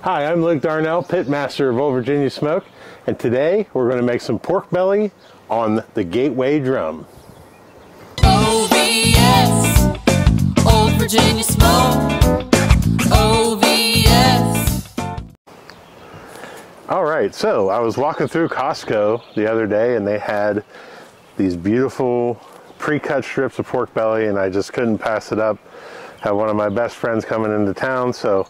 Hi, I'm Luke Darnell, pitmaster of Old Virginia Smoke, and today we're going to make some pork belly on the Gateway drum. OVS, Old Virginia Smoke, OVS. Alright, so I was walking through Costco the other day and they had these beautiful pre-cut strips of pork belly and I just couldn't pass it up. Have one of my best friends coming into town, so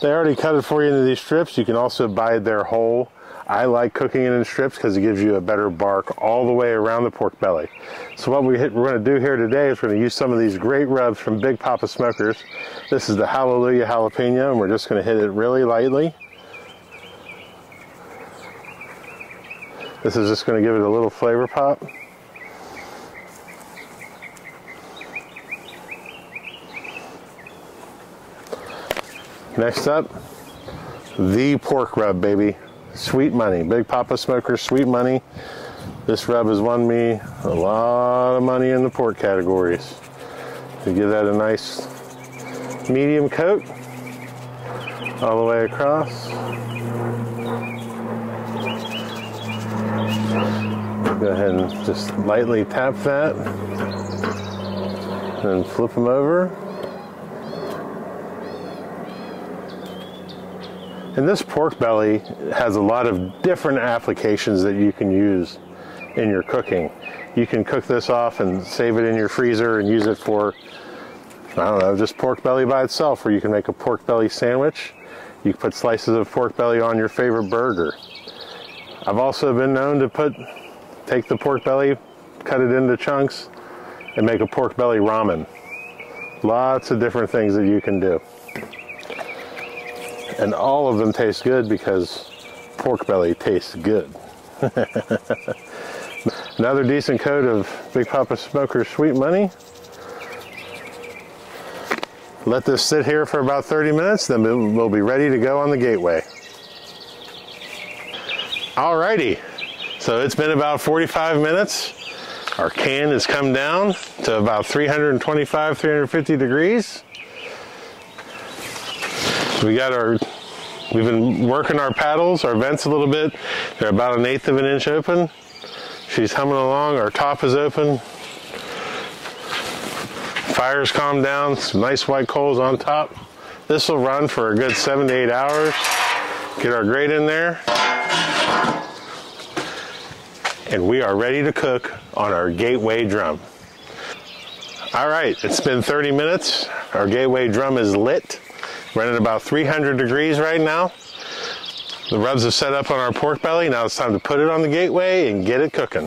they already cut it for you into these strips. You can also buy their whole. I like cooking it in strips because it gives you a better bark all the way around the pork belly. So what we're going to do here today is we're going to use some of these great rubs from Big Poppa Smokers. This is the Hallelujah Jalapeno, and we're just going to hit it really lightly. This is just going to give it a little flavor pop. Next up, the pork rub, baby. Sweet money. Big Poppa Smokers Sweet Money. This rub has won me a lot of money in the pork categories. To give that a nice medium coat all the way across. Go ahead and just lightly tap that. And flip them over. And this pork belly has a lot of different applications that you can use in your cooking. You can cook this off and save it in your freezer and use it for, I don't know, just pork belly by itself, or you can make a pork belly sandwich. You can put slices of pork belly on your favorite burger. I've also been known to take the pork belly, cut it into chunks, and make a pork belly ramen. Lots of different things that you can do. And all of them taste good because pork belly tastes good. Another decent coat of Big Poppa Smokers Sweet Money. Let this sit here for about 30 minutes, then we'll be ready to go on the Gateway. Alrighty, so it's been about 45 minutes. Our can has come down to about 325, 350 degrees. We've been working our paddles, our vents a little bit. They're about 1/8 of an inch open. She's humming along, our top is open. Fire's calmed down, some nice white coals on top. This will run for a good 7 to 8 hours. Get our grate in there. And we are ready to cook on our Gateway drum. All right, it's been 30 minutes. Our Gateway drum is lit. Running about 300 degrees right now. The rubs have set up on our pork belly. Now it's time to put it on the Gateway and get it cooking.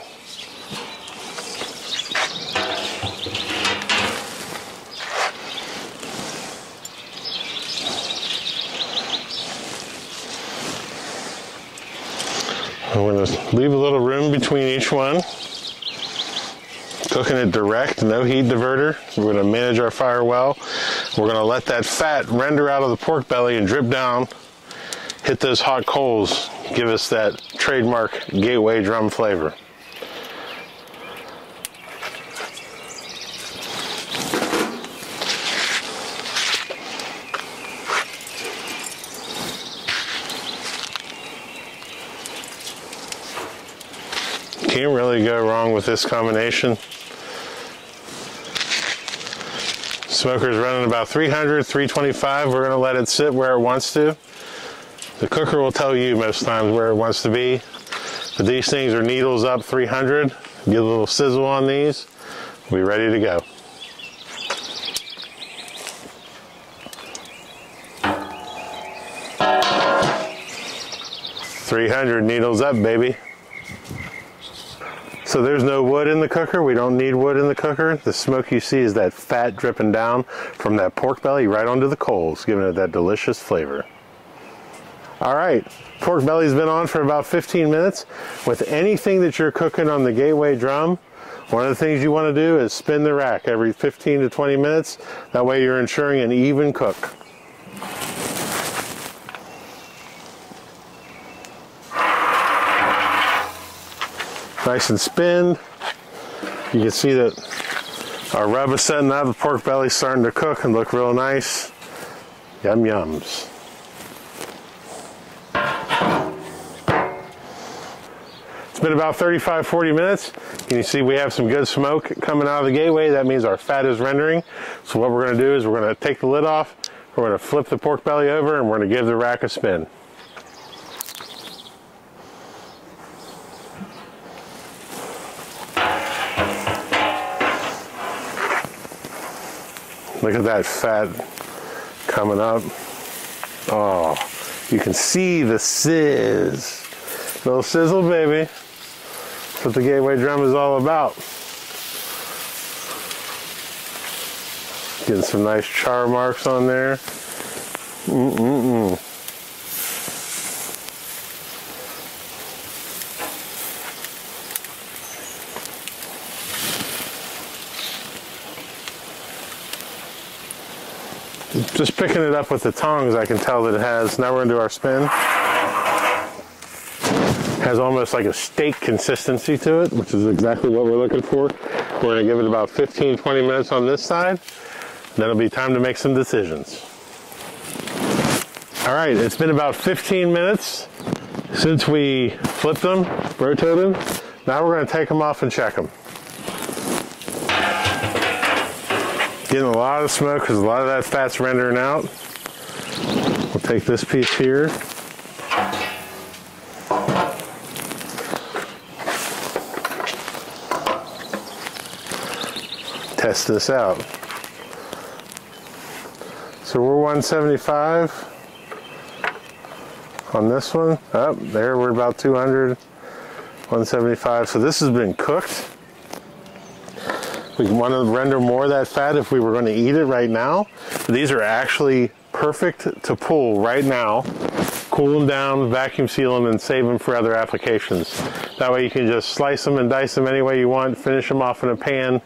I'm going to leave a little room between each one. Cooking it direct, no heat diverter. We're going to manage our fire well. We're going to let that fat render out of the pork belly and drip down. Hit those hot coals. Give us that trademark Gateway drum flavor. Can't really go wrong with this combination. Smoker's running about 300, 325. We're going to let it sit where it wants to. The cooker will tell you most times where it wants to be. But these things are needles up 300. Get a little sizzle on these. We'll be ready to go. .300 needles up, baby. So there's no wood in the cooker. We don't need wood in the cooker. The smoke you see is that fat dripping down from that pork belly right onto the coals, giving it that delicious flavor. All right, pork belly's been on for about 15 minutes. With anything that you're cooking on the Gateway drum, one of the things you want to do is spin the rack every 15 to 20 minutes. That way you're ensuring an even cook. Nice and spinned. You can see that our rub is setting up. The pork belly's starting to cook and look real nice. Yum yums. been about 35-40 minutes. Can you see we have some good smoke coming out of the gateway? That means our fat is rendering. So what we're going to do is we're going to take the lid off, we're going to flip the pork belly over, and we're going to give the rack a spin. Look at that fat coming up. Oh, you can see the sizz. Little sizzle, baby. That's what the gateway drum is all about. Getting some nice char marks on there. Just picking it up with the tongs, I can tell that it has, now we're going to do our spin. Has almost like a steak consistency to it, which is exactly what we're looking for. We're going to give it about 15-20 minutes on this side. Then it'll be time to make some decisions. All right, it's been about 15 minutes since we flipped them, rotated them. Now we're going to take them off and check them. Getting a lot of smoke because a lot of that fat's rendering out. We'll take this piece here. Test this out. So we're 175 on this one. Up there we're about 200, 175. So this has been cooked. We want to render more of that fat if we were going to eat it right now. These are actually perfect to pull right now. Cool them down, vacuum seal them, and save them for other applications. That way you can just slice them and dice them any way you want, finish them off in a pan.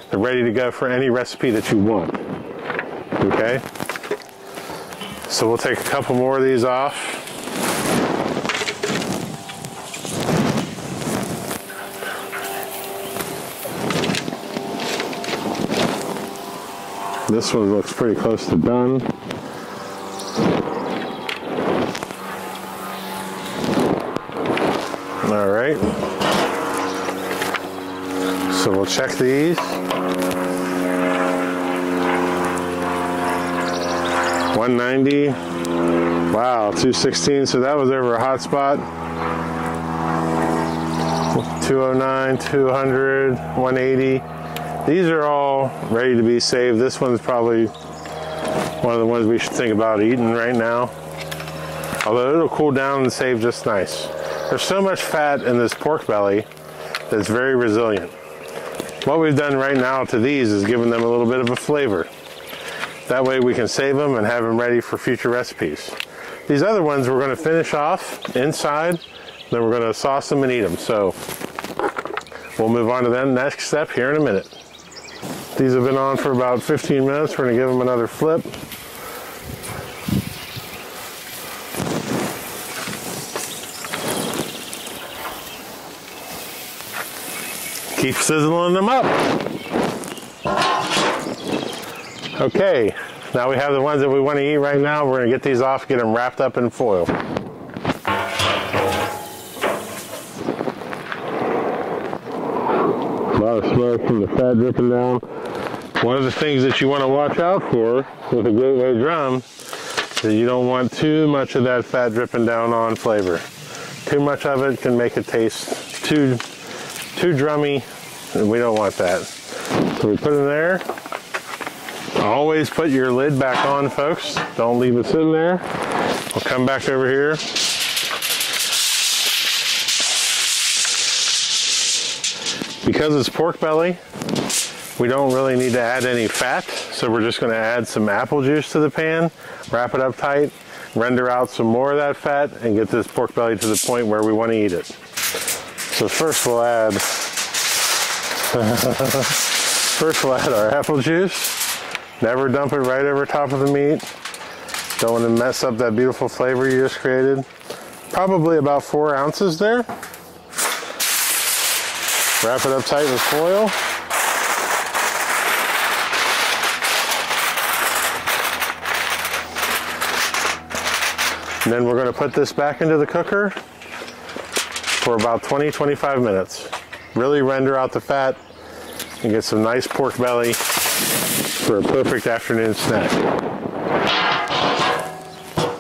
They're ready to go for any recipe that you want. Okay? So we'll take a couple more of these off. This one looks pretty close to done. All right. So we'll check these. 190. Wow, 216. So that was over a hot spot. 209, 200, 180. These are all ready to be saved. This one's probably one of the ones we should think about eating right now. Although it'll cool down and save just nice. There's so much fat in this pork belly that's very resilient. What we've done right now to these is given them a little bit of a flavor. That way we can save them and have them ready for future recipes. These other ones we're going to finish off inside, then we're going to sauce them and eat them. So we'll move on to the next step here in a minute. These have been on for about 15 minutes. We're going to give them another flip. Keep sizzling them up. Okay, now we have the ones that we want to eat right now. We're going to get these off, get them wrapped up in foil. A lot of smoke from the fat dripping down. One of the things that you want to watch out for with a gateway drum is you don't want too much of that fat dripping down on flavor. Too much of it can make it taste too drummy, and we don't want that. So we put it in there. Always put your lid back on, folks. Don't leave it sitting there. We'll come back over here. Because it's pork belly, we don't really need to add any fat, so we're just going to add some apple juice to the pan, wrap it up tight, render out some more of that fat, and get this pork belly to the point where we want to eat it. So first we'll add our apple juice. Never dump it right over top of the meat. Don't want to mess up that beautiful flavor you just created. Probably about 4 ounces there. Wrap it up tight with foil. And then we're going to put this back into the cooker for about 20-25 minutes. Really render out the fat and get some nice pork belly for a perfect afternoon snack.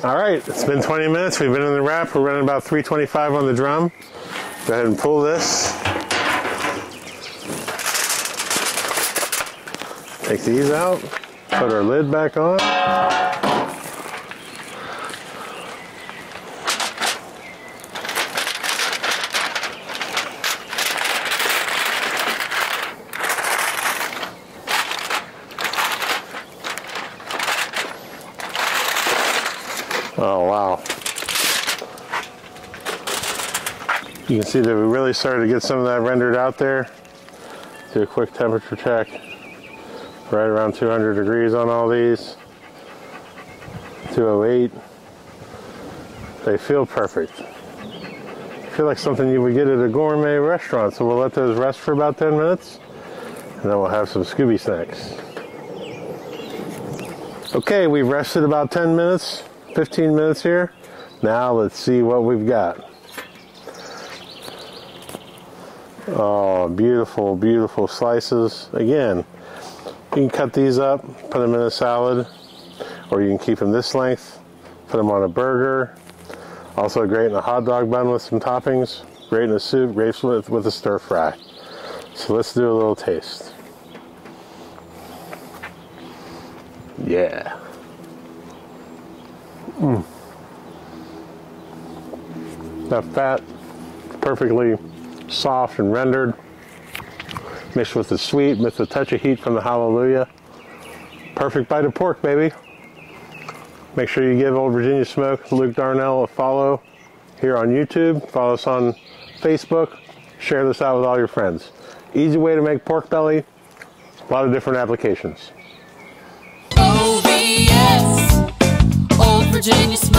All right, it's been 20 minutes. We've been in the wrap. We're running about 325 on the drum. Go ahead and pull this. Take these out. Put our lid back on. Oh, wow. You can see that we really started to get some of that rendered out there. Do a quick temperature check. Right around 200 degrees on all these. 208. They feel perfect. I feel like something you would get at a gourmet restaurant. So we'll let those rest for about 10 minutes. And then we'll have some Scooby snacks. Okay, we've rested about 10 minutes. 15 minutes here. Now let's see what we've got. Oh, beautiful, beautiful slices. Again, you can cut these up, put them in a salad, or you can keep them this length, put them on a burger. Also great in a hot dog bun with some toppings. Great in a soup, great with a stir fry. So let's do a little taste. Yeah. That fat, perfectly soft and rendered, mixed with the sweet, with a touch of heat from the hallelujah. Perfect bite of pork, baby. Make sure you give Old Virginia Smoke, Luke Darnell, a follow here on YouTube. Follow us on Facebook. Share this out with all your friends. Easy way to make pork belly. A lot of different applications. OVS, Old Virginia Smoke.